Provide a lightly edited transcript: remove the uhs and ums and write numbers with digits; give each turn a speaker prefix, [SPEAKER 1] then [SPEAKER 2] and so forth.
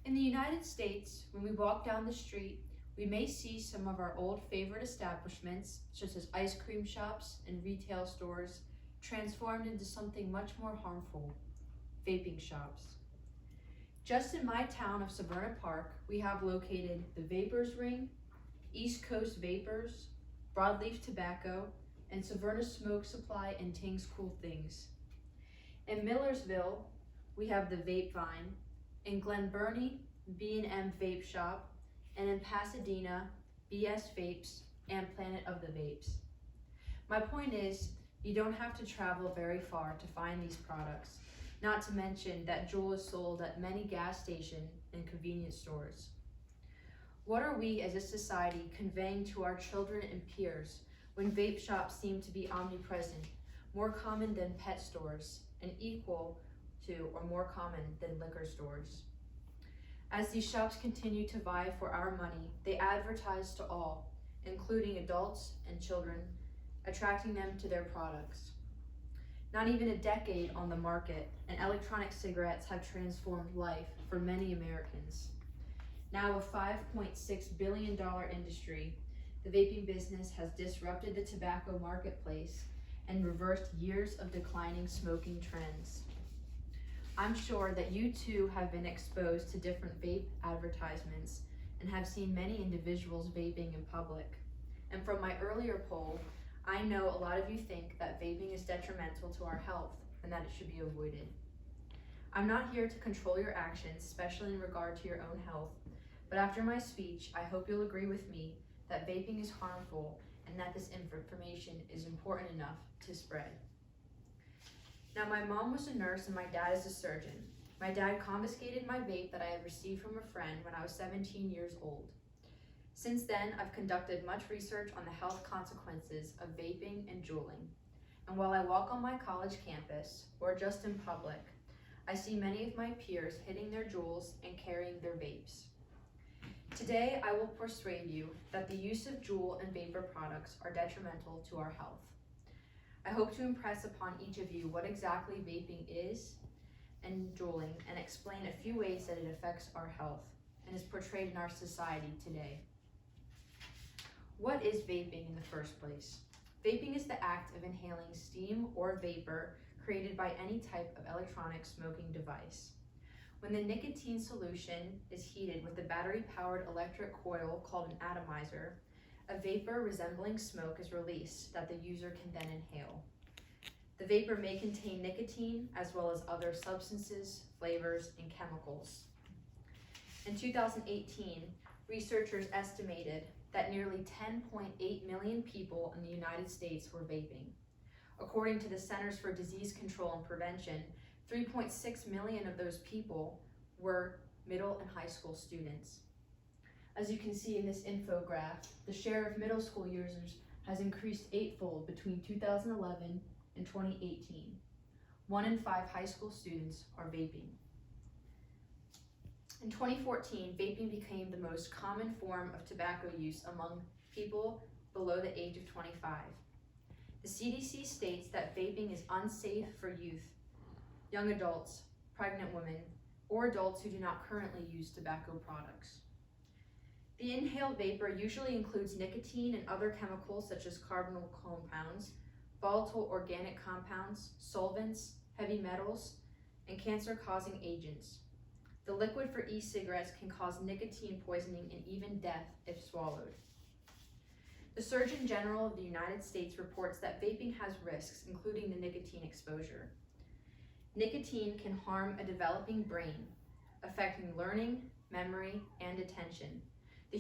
[SPEAKER 1] In the United States, when we walk down the street, we may see some of our old favorite establishments, such as ice cream shops and retail stores, transformed into something much more harmful, vaping shops. Just in my town of Severna Park, we have located the Vapors Ring, East Coast Vapors, Broadleaf Tobacco, and Severna Smoke Supply and Tings Cool Things. In Millersville, we have the Vape Vine. In Glen Burnie, B&M Vape Shop, and in Pasadena, BS Vapes and Planet of the Vapes. My point is, you don't have to travel very far to find these products, not to mention that Juul is sold at many gas stations and convenience stores. What are we as a society conveying to our children and peers when vape shops seem to be omnipresent, more common than pet stores, and equal to or more common than liquor stores? As these shops continue to vie for our money, they advertise to all, including adults and children, attracting them to their products. Not even a decade on the market, and electronic cigarettes have transformed life for many Americans. Now a $5.6 billion industry, the vaping business has disrupted the tobacco marketplace and reversed years of declining smoking trends. I'm sure that you too have been exposed to different vape advertisements and have seen many individuals vaping in public. And from my earlier poll, I know a lot of you think that vaping is detrimental to our health and that it should be avoided. I'm not here to control your actions, especially in regard to your own health, but after my speech, I hope you'll agree with me that vaping is harmful and that this information is important enough to spread. Now, my mom was a nurse and my dad is a surgeon. My dad confiscated my vape that I had received from a friend when I was 17 years old. Since then, I've conducted much research on the health consequences of vaping and juuling. And while I walk on my college campus, or just in public, I see many of my peers hitting their Juuls and carrying their vapes. Today, I will persuade you that the use of Juul and vapor products are detrimental to our health. I hope to impress upon each of you what exactly vaping is and juuling, and explain a few ways that it affects our health and is portrayed in our society today. What is vaping in the first place? Vaping is the act of inhaling steam or vapor created by any type of electronic smoking device. When the nicotine solution is heated with a battery-powered electric coil called an atomizer, a vapor resembling smoke is released that the user can then inhale. The vapor may contain nicotine as well as other substances, flavors, and chemicals. In 2018, researchers estimated that nearly 10.8 million people in the United States were vaping. According to the Centers for Disease Control and Prevention, 3.6 million of those people were middle and high school students. As you can see in this infograph, the share of middle school users has increased eightfold between 2011 and 2018. 1 in 5 high school students are vaping. In 2014, vaping became the most common form of tobacco use among people below the age of 25. The CDC states that vaping is unsafe for youth, young adults, pregnant women, or adults who do not currently use tobacco products. The inhaled vapor usually includes nicotine and other chemicals such as carbonyl compounds, volatile organic compounds, solvents, heavy metals, and cancer-causing agents. The liquid for e-cigarettes can cause nicotine poisoning and even death if swallowed. The Surgeon General of the United States reports that vaping has risks, including the nicotine exposure. Nicotine can harm a developing brain, affecting learning, memory, and attention,